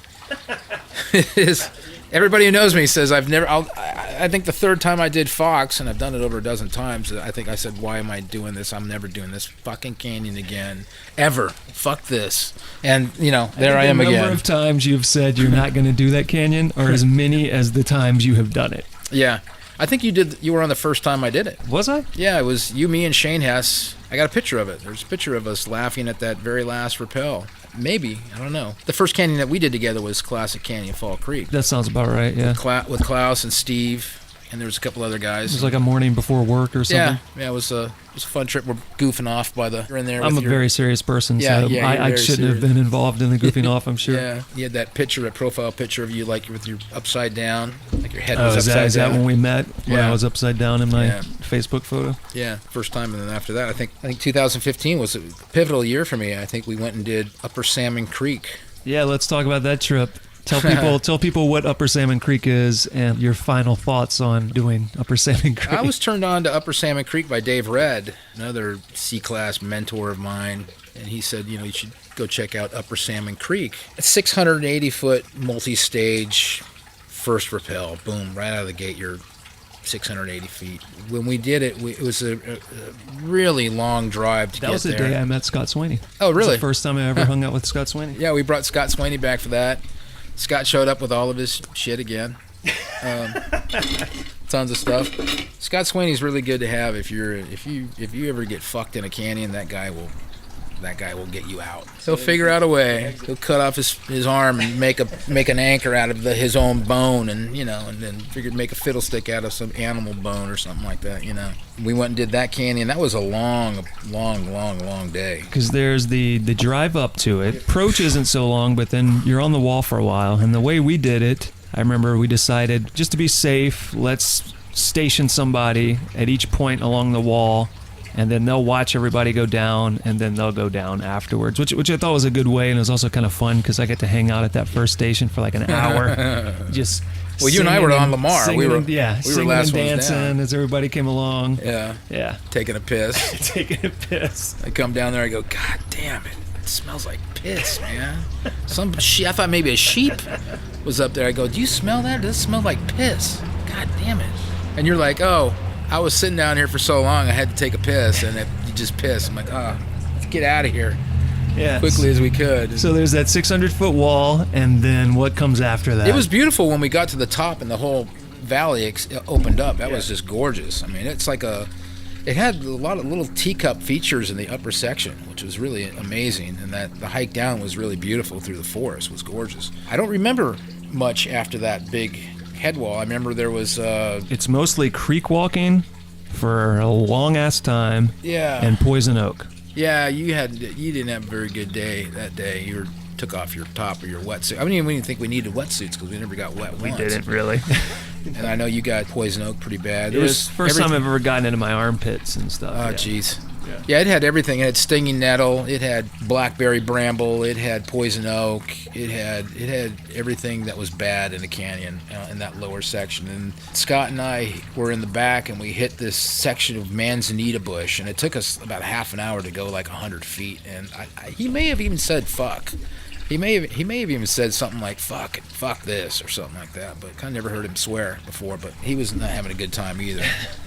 is. Everybody who knows me says I've never. I think the third time I did Fox, and I've done it over a dozen times, I think I said, why am I doing this? I'm never doing this fucking canyon again. Ever. Fuck this. And, there I am again. The number of times you've said you're not going to do that canyon are as many as the times you have done it. Yeah. I think you were on the first time I did it. Was I? Yeah, it was you, me, and Shane Hess. I got a picture of it. There's a picture of us laughing at that very last rappel. Maybe. I don't know. The first canyon that we did together was Classic Canyon Fall Creek. That sounds about right, yeah. With Klaus and Steve, and there was a couple other guys. It was like a morning before work or something? Yeah, it was a fun trip. We're goofing off you're in there. I'm a very serious person, so I shouldn't have been involved in the goofing off, I'm sure. Yeah, you had that profile picture of you like with your upside down, like your head was upside down. Is that when we met, when I was upside down in my Facebook photo? Yeah, first time, and then after that, I think 2015 was a pivotal year for me. I think we went and did Upper Salmon Creek. Yeah, let's talk about that trip. Tell people what Upper Salmon Creek is and your final thoughts on doing Upper Salmon Creek. I was turned on to Upper Salmon Creek by Dave Redd, another C-Class mentor of mine, and he said, you should go check out Upper Salmon Creek. A 680-foot multi-stage first rappel, boom, right out of the gate, you're 680 feet. When we did it, it was a really long drive to get there. That was the day I met Scott Sweeney. Oh, really? It was the first time I ever hung out with Scott Sweeney. Yeah, we brought Scott Sweeney back for that. Scott showed up with all of his shit again. Tons of stuff. Scott Sweeney's really good to have if you ever get fucked in a canyon. That guy will that guy will get you out. He'll figure out a way. He'll cut off his arm and make an anchor out of his own bone, and and then make a fiddlestick out of some animal bone or something like that. We went and did that canyon. That was a long day. Because there's the drive up to it. Approach isn't so long, but then you're on the wall for a while. And the way we did it, I remember we decided, just to be safe, let's station somebody at each point along the wall, and then they'll watch everybody go down, and then they'll go down afterwards, which I thought was a good way, and it was also kind of fun because I get to hang out at that first station for like an hour. Just well, you and I were on Lamar. We were singing last and dancing down as everybody came along. Yeah. Taking a piss. I come down there. I go, God damn it! It smells like piss, man. I thought maybe a sheep was up there. I go, do you smell that? Does it smell like piss? God damn it! And you're like, oh. I was sitting down here for so long, I had to take a piss, and you just piss. I'm like, let's get out of here quickly as we could. So there's that 600-foot wall, and then what comes after that? It was beautiful when we got to the top and the whole valley opened up. That was just gorgeous. I mean, it's like it had a lot of little teacup features in the upper section, which was really amazing, and that the hike down was really beautiful through the forest. It was gorgeous. I don't remember much after that big head wall. I remember there was it's mostly creek walking for a long ass time. Yeah. And poison oak. Yeah, you didn't have a very good day that day. You took off your top of your wetsuit. I mean, we didn't think we needed wetsuits because we never got wet once. We didn't really. And I know you got poison oak pretty bad. It was the first time I've ever gotten into my armpits and stuff. Oh, jeez. Yeah, it had everything. It had stinging nettle. It had blackberry bramble. It had poison oak. It had everything that was bad in the canyon in that lower section. And Scott and I were in the back, and we hit this section of manzanita bush, and it took us about half an hour to go like 100 feet. And he may have even said fuck. He may have even said something like fuck this or something like that. But I never heard him swear before. But he was not having a good time either.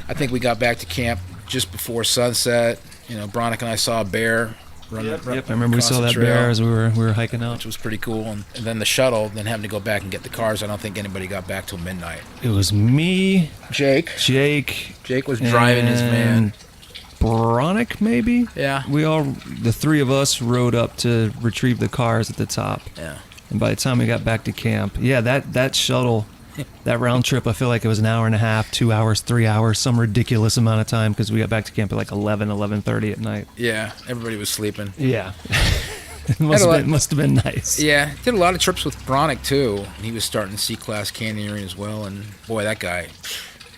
I think we got back to camp just before sunset. Bronick and I saw a bear run. Yep. I remember we saw that bear as we were hiking out, which was pretty cool. And then the shuttle, then having to go back and get the cars. I don't think anybody got back till midnight. It was me, Jake was driving his van. Bronick, maybe? Yeah. The three of us rode up to retrieve the cars at the top. Yeah. And by the time we got back to camp, that shuttle, that round trip, I feel like it was an hour and a half, 2 hours, 3 hours, some ridiculous amount of time because we got back to camp at like 11:30 at night. Yeah, everybody was sleeping. Yeah. It must have been nice. Yeah, did a lot of trips with Bronick too. He was starting C-class canyoneering as well, and boy, that guy,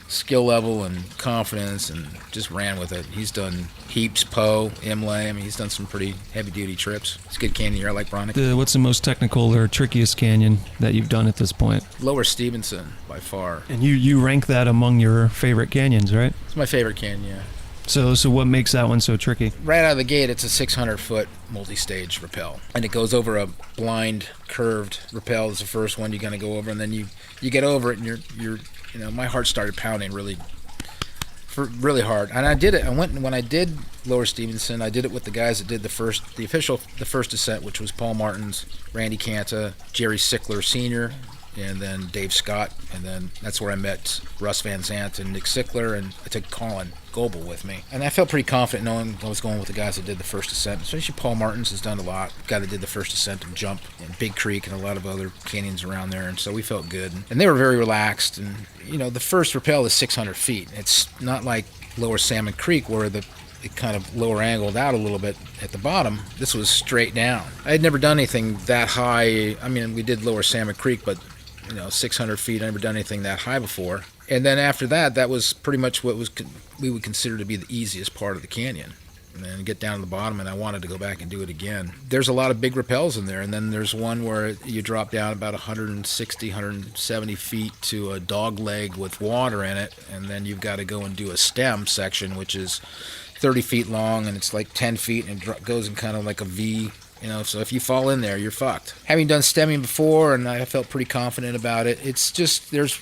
skill level and confidence, and just ran with it. He's done Heaps, Poe, Imlay. I mean, he's done some pretty heavy-duty trips. He's a good canyoneer. I like Bronick. What's the most technical or trickiest canyon that you've done at this point? Lower Stevenson, by far. And you rank that among your favorite canyons, right? It's my favorite canyon, yeah. So what makes that one so tricky? Right out of the gate, it's a 600-foot multi-stage rappel. And it goes over a blind, curved rappel. It's the first one you're going to go over, and then you get over it, and you're my heart started pounding really hard. And I did it. When I did Lower Stevenson, I did it with the guys that did the first descent, which was Paul Martins, Randy Canta, Jerry Sickler Sr., and then Dave Scott. And then that's where I met Russ Van Zant and Nick Sickler, and I took Colin Goebel with me. And I felt pretty confident knowing I was going with the guys that did the first descent. Especially Paul Martins has done a lot. The guy that did the first descent and jump in Big Creek and a lot of other canyons around there. And so we felt good. And they were very relaxed. And, the first rappel is 600 feet. It's not like Lower Salmon Creek where it kind of lower angled out a little bit at the bottom. This was straight down. I had never done anything that high. I mean, we did Lower Salmon Creek, but 600 feet. I never done anything that high before. And then after that was pretty much what we would consider to be the easiest part of the canyon. And then get down to the bottom, and I wanted to go back and do it again. There's a lot of big rappels in there, and then there's one where you drop down about 160, 170 feet to a dog leg with water in it, and then you've got to go and do a stem section, which is 30 feet long, and it's like 10 feet, and it goes in kind of like a V. So if you fall in there, you're fucked. Having done stemming before, and I felt pretty confident about it. It's just there's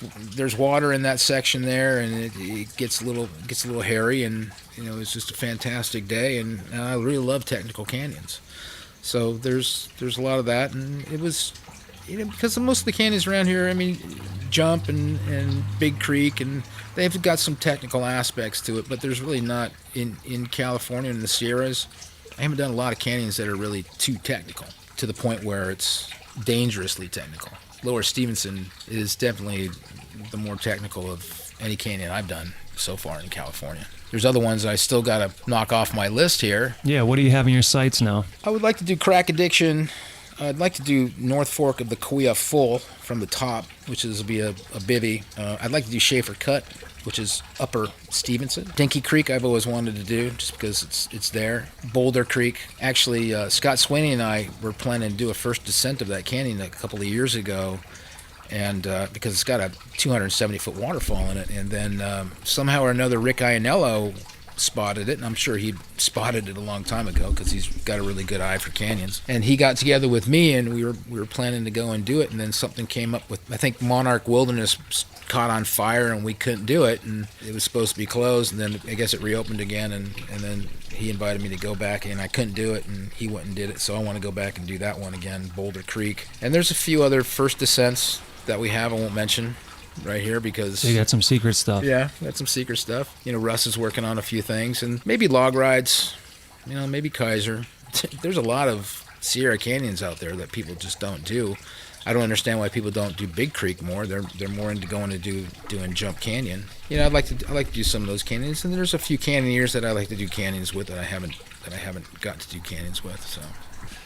water in that section there, and it gets a little hairy, and it's just a fantastic day, and I really love technical canyons. So there's a lot of that, and it was because most of the canyons around here, I mean, Jump and Big Creek, and they've got some technical aspects to it, but there's really not in California and the Sierras. I haven't done a lot of canyons that are really too technical, to the point where it's dangerously technical. Lower Stevenson is definitely the more technical of any canyon I've done so far in California. There's other ones I still got to knock off my list here. Yeah, what do you have in your sights now? I would like to do Crack Addiction. I'd like to do North Fork of the Kauai full from the top, which is be a bivvy. I'd like to do Schaefer Cut, which is Upper Stevenson. Dinky Creek I've always wanted to do just because it's there. Boulder Creek. Actually, Scott Sweeney and I were planning to do a first descent of that canyon a couple of years ago, and because it's got a 270-foot waterfall in it. And then somehow or another Rick Iannello spotted it, and I'm sure he spotted it a long time ago because he's got a really good eye for canyons. And he got together with me, and we were planning to go and do it, and then something came up with, I think Monarch Wilderness caught on fire and we couldn't do it, and it was supposed to be closed, and then I guess it reopened again, and then he invited me to go back, and I couldn't do it, and he went and did it, so I want to go back and do that one again, Boulder Creek. And there's a few other first descents that we have I won't mention right here because... So you got some secret stuff. Yeah, got some secret stuff. You know, Russ is working on a few things, and maybe log rides, you know, maybe Kaiser. There's a lot of Sierra Canyons out there that people just don't do. I don't understand why people don't do Big Creek more. They're more into going to doing Jump Canyon. You know, I like to do some of those canyons, and there's a few canyoneers that I like to do canyons with that I haven't got to do canyons with.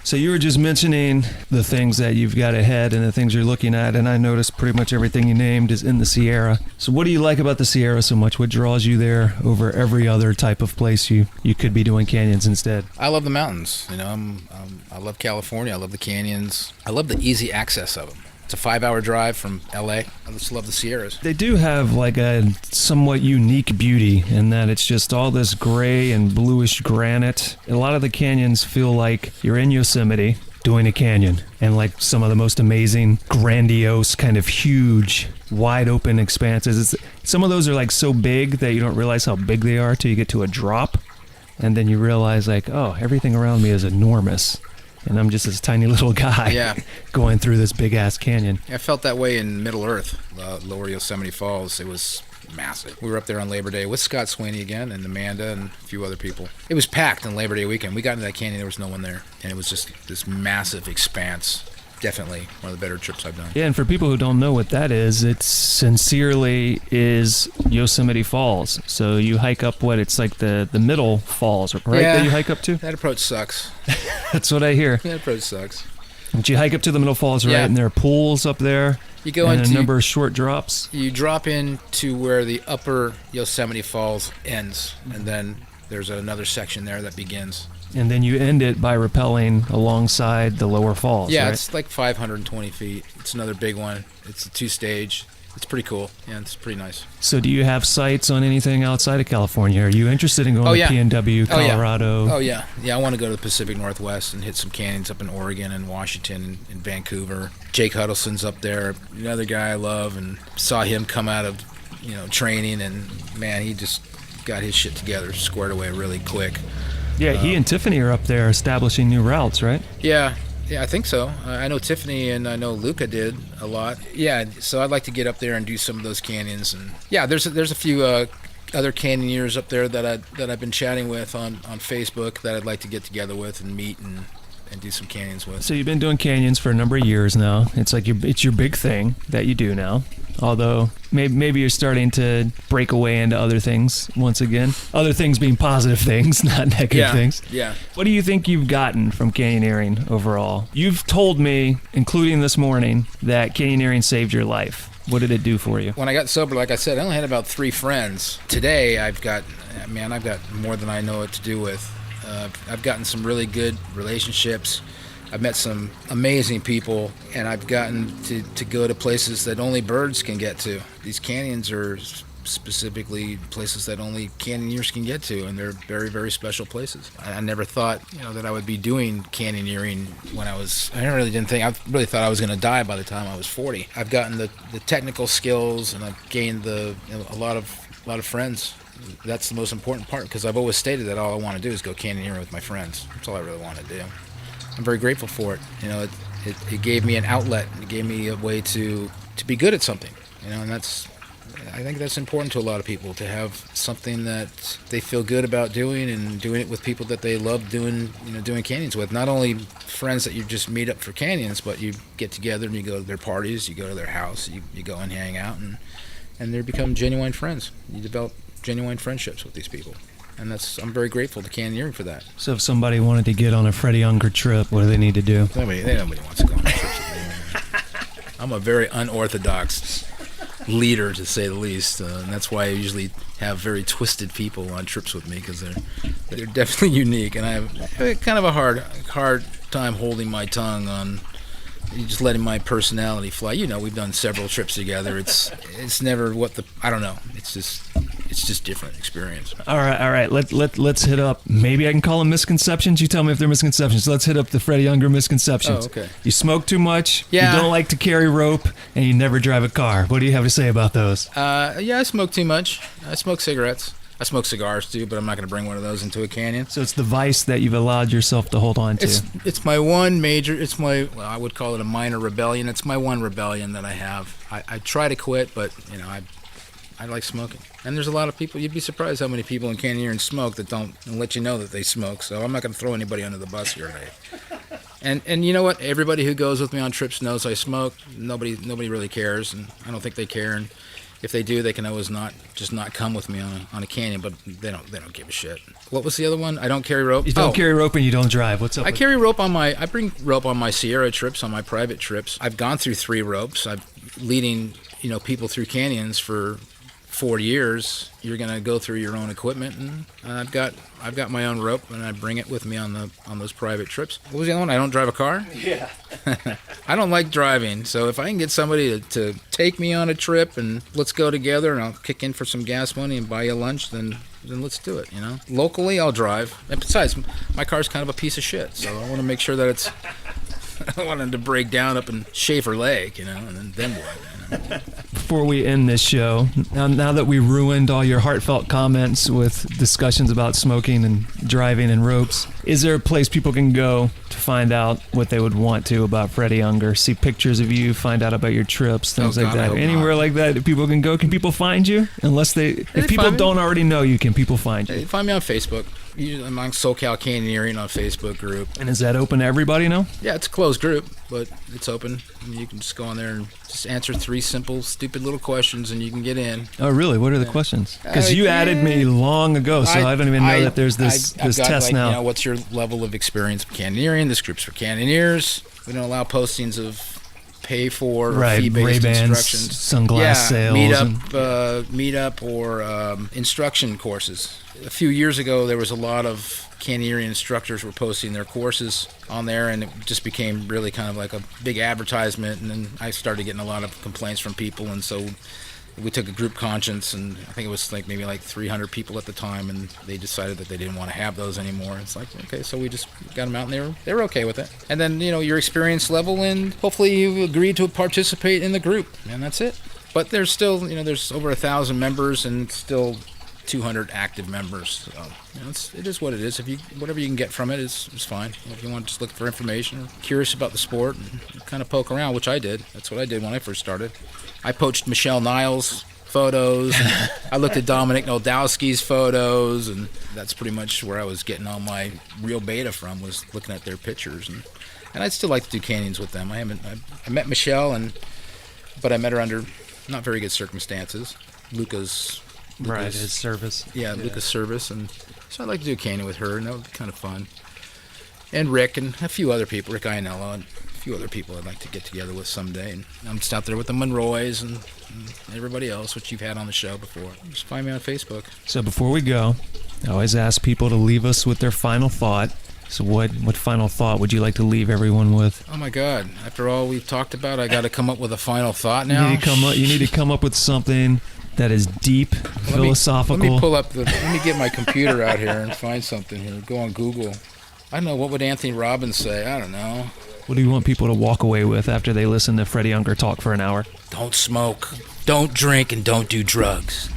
So you were just mentioning the things that you've got ahead and the things you're looking at, and I noticed pretty much everything you named is in the Sierra. So what do you like about the Sierra so much? What draws you there over every other type of place you could be doing canyons instead? I love the mountains. You know, I love California. I love the canyons. I love the easy access of them. It's a 5-hour drive from LA. I just love the Sierras. They do have like a somewhat unique beauty in that it's just all this gray and bluish granite. A lot of the canyons feel like you're in Yosemite doing a canyon, and like some of the most amazing, grandiose, kind of huge, wide open expanses. Some of those are like so big that you don't realize how big they are till you get to a drop, and then you realize like, oh, everything around me is enormous. And I'm just this tiny little guy going through this big-ass canyon. I felt that way in Middle Earth, Lower Yosemite Falls. It was massive. We were up there on Labor Day with Scott Sweeney again and Amanda and a few other people. It was packed on Labor Day weekend. We got into that canyon, there was no one there. And it was just this massive expanse. Definitely one of the better trips I've done. Yeah, and for people who don't know what that is, it sincerely is Yosemite Falls. So you hike up it's like the middle falls, right? Yeah, that you hike up to? That approach sucks. That's what I hear. That approach sucks. But you hike up to the middle falls, right? Yeah. And there are pools up there. You go and into a number of short drops. You drop into where the upper Yosemite Falls ends, and then there's another section there that begins. And then you end it by rappelling alongside the lower falls, Yeah, right? It's like 520 feet. It's another big one. It's a 2-stage. It's pretty cool. Yeah, it's pretty nice. So do you have sights on anything outside of California? Are you interested in going to PNW, Colorado? Oh, yeah. Yeah, I want to go to the Pacific Northwest and hit some canyons up in Oregon and Washington and Vancouver. Jake Huddleston's up there, another guy I love, and saw him come out of, training, and, man, he just got his shit together, squared away really quick. Yeah, he and Tiffany are up there establishing new routes, right? Yeah, I think so. I know Tiffany and I know Luca did a lot. Yeah, so I'd like to get up there and do some of those canyons. And yeah, there's a few other canyoneers up there that I've been chatting with on Facebook that I'd like to get together with and meet and do some canyons with. So you've been doing canyons for a number of years now. It's like it's your big thing that you do now. Although maybe you're starting to break away into other things once again. Other things being positive things, not negative things. Yeah. What do you think you've gotten from canyoneering overall? You've told me, including this morning, that canyoneering saved your life. What did it do for you? When I got sober, like I said, I only had about 3 friends. Today, I've got more than I know what to do with. I've gotten some really good relationships. I've met some amazing people, and I've gotten to go to places that only birds can get to. These canyons are specifically places that only canyoneers can get to, and they're very, very special places. I never thought, that I would be doing canyoneering when I really thought I was going to die by the time I was 40. I've gotten the technical skills, and I've gained a lot of friends. That's the most important part, because I've always stated that all I want to do is go canyoneering with my friends. That's all I really want to do. I'm very grateful for it. It gave me an outlet. It gave me a way to be good at something. And that's I think that's important to a lot of people, to have something that they feel good about doing, and doing it with people that they love doing canyons with. Not only friends that you just meet up for canyons, but you get together and you go to their parties, you go to their house, you go and hang out, and they become genuine friends. You develop genuine friendships with these people. And I'm very grateful to Canyoneering for that. So if somebody wanted to get on a Freddy Unger trip, what do they need to do? Nobody wants to go on trips with me. I'm a very unorthodox leader, to say the least, and that's why I usually have very twisted people on trips with me, because they're definitely unique, and I have kind of a hard time holding my tongue on just letting my personality fly. We've done several trips together. It's never I don't know. It's just different experience. All right. Let's hit up. Maybe I can call them misconceptions. You tell me if they're misconceptions. Let's hit up the Freddy Unger misconceptions. Oh, okay. You smoke too much. Yeah. You don't like to carry rope, and you never drive a car. What do you have to say about those? Yeah, I smoke too much. I smoke cigarettes. I smoke cigars too, but I'm not going to bring one of those into a canyon. So it's the vice that you've allowed yourself to hold on to. It's my one major. I would call it a minor rebellion. It's my one rebellion that I have. I try to quit, but I like smoking. And there's a lot of people, you'd be surprised how many people in Canyoneering smoke that don't let you know that they smoke. So I'm not going to throw anybody under the bus here today. And you know what? Everybody who goes with me on trips knows I smoke. Nobody really cares, and I don't think they care. And if they do, they can always not come with me on a canyon, but they don't give a shit. What was the other one? I don't carry rope. You don't carry rope and you don't drive. What's up? I bring rope on my Sierra trips, on my private trips. I've gone through 3 ropes. I'm leading people through canyons for 4 years. You're gonna go through your own equipment, and I've got my own rope, and I bring it with me on those private trips. What was the other one? I don't drive a car. Yeah. I don't like driving, so if I can get somebody to take me on a trip and let's go together, and I'll kick in for some gas money and buy you lunch, then let's do it. Locally, I'll drive. And besides, my car's kind of a piece of shit, so I want to make sure that it's. I don't want it to break down up in Schaefer Lake, and then what? Before we end this show, now that we ruined all your heartfelt comments with discussions about smoking and driving and ropes, is there a place people can go to find out what they would want to about Freddy Unger? See pictures of you, find out about your trips, things like that. Anywhere like that people can go? Can people find you? If people don't already know you, can people find you? Find me on Facebook. I'm on SoCal Canyoneering on Facebook group. And is that open to everybody now? Yeah, it's a closed group, but it's open. You can just go on there and just answer 3 simple, stupid little questions, and you can get in. Oh, really? What are the questions? Because you added me long ago, so I don't even know that there's this test now. What's your level of experience with canyoneering? This group's for canyoneers. We don't allow postings of pay for or fee-based instructions. Sunglass sales. Meetup or instruction courses. A few years ago, there was a lot of canyoneering instructors were posting their courses on there, and it just became really kind of like a big advertisement, and then I started getting a lot of complaints from people, and so we took a group conscience, and I think it was maybe 300 people at the time, and they decided that they didn't want to have those anymore. It's like, okay, so we just got them out, and they were okay with it. And then, your experience level, and hopefully you agreed to participate in the group, and that's it. But there's still, there's over 1,000 members, and still 200 active members. So, it is what it is. Whatever you can get from it is fine. If you want to just look for information or curious about the sport and kind of poke around, which I did. That's what I did when I first started. I poached Michelle Niles' photos. And I looked at Dominic Noldowski's photos, and that's pretty much where I was getting all my real beta from, was looking at their pictures. And I'd still like to do canyons with them. I met Michelle, but I met her under not very good circumstances. Lucas, his service. Yeah, Lucas' service, and so I'd like to do a canyon with her, and that would be kind of fun. And Rick and a few other people, Rick Iannello, and a few other people I'd like to get together with someday. And I'm just out there with the Monroys and everybody else, which you've had on the show before. Just find me on Facebook. So before we go, I always ask people to leave us with their final thought. So what final thought would you like to leave everyone with? Oh my God! After all we've talked about, I got to come up with a final thought now. You need to come up with something that is deep, philosophical. Let me get my computer out here and find something here. Go on Google. I don't know, what would Anthony Robbins say? I don't know. What do you want people to walk away with after they listen to Freddy Unger talk for an hour? Don't smoke, don't drink, and don't do drugs.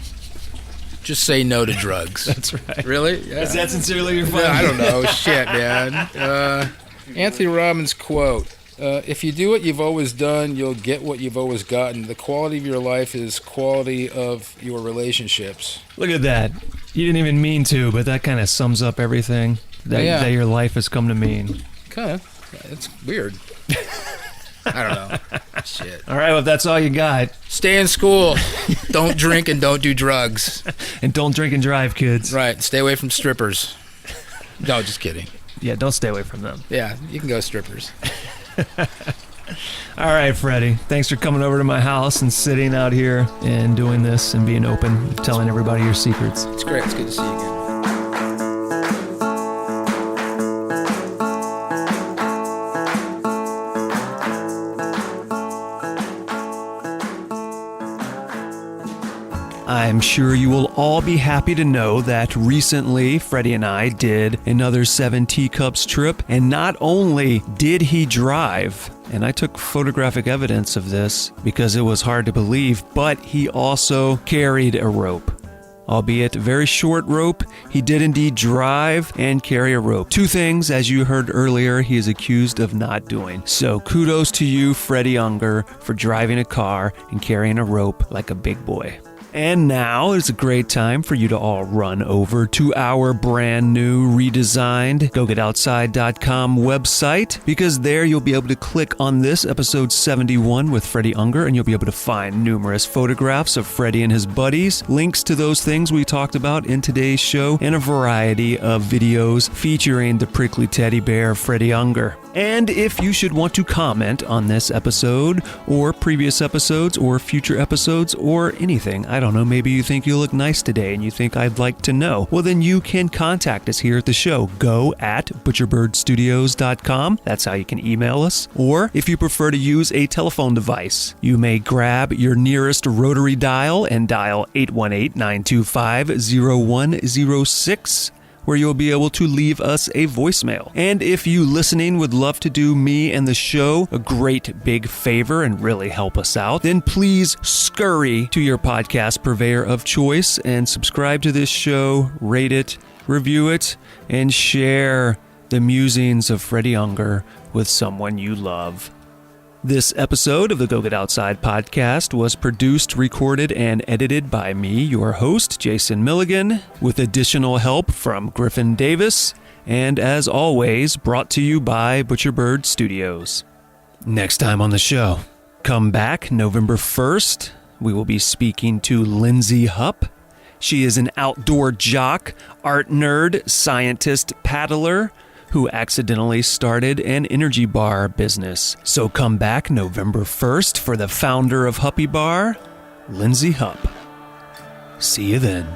Just say no to drugs. That's right. Really? Yeah. Is that sincerely your final? I don't know. Shit, man. Anthony Robbins' quote. If you do what you've always done, you'll get what you've always gotten. The quality of your life is quality of your relationships. Look at that. You didn't even mean to, but that kind of sums up everything that your life has come to mean. Kind of. It's weird. I don't know. Shit. All right, well, if that's all you got. Stay in school. Don't drink and don't do drugs. And don't drink and drive, kids. Right. Stay away from strippers. No, just kidding. Yeah, don't stay away from them. Yeah, you can go strippers. All right, Freddy. Thanks for coming over to my house and sitting out here and doing this and being open, telling everybody your secrets. It's great. It's good to see you again. I'm sure you will all be happy to know that recently Freddy and I did another 7 Teacups trip, and not only did he drive, and I took photographic evidence of this because it was hard to believe, but he also carried a rope. Albeit a very short rope, he did indeed drive and carry a rope. 2 things, as you heard earlier, he is accused of not doing. So kudos to you, Freddy Unger, for driving a car and carrying a rope like a big boy. And now is a great time for you to all run over to our brand new redesigned GoGetOutside.com website, because there you'll be able to click on this episode 71 with Freddy Unger, and you'll be able to find numerous photographs of Freddy and his buddies, links to those things we talked about in today's show, and a variety of videos featuring the prickly teddy bear Freddy Unger. And if you should want to comment on this episode, or previous episodes, or future episodes, or anything, I don't know, maybe you think you look nice today and you think I'd like to know, well then you can contact us here at the show. Go at butcherbirdstudios.com. That's how you can email us. Or if you prefer to use a telephone device, you may grab your nearest rotary dial and dial 818-925-0106. where you'll be able to leave us a voicemail. And if you listening would love to do me and the show a great big favor and really help us out, then please scurry to your podcast purveyor of choice and subscribe to this show, rate it, review it, and share the musings of Freddy Unger with someone you love. This episode of the Go Get Outside podcast was produced, recorded, and edited by me, your host, Jason Milligan, with additional help from Griffin Davis, and as always, brought to you by Butcherbird Studios. Next time on the show, come back November 1st, we will be speaking to Lindsay Hupp. She is an outdoor jock, art nerd, scientist, paddler, who accidentally started an energy bar business. So come back November 1st for the founder of Huppy Bar, Lindsay Hupp. See you then.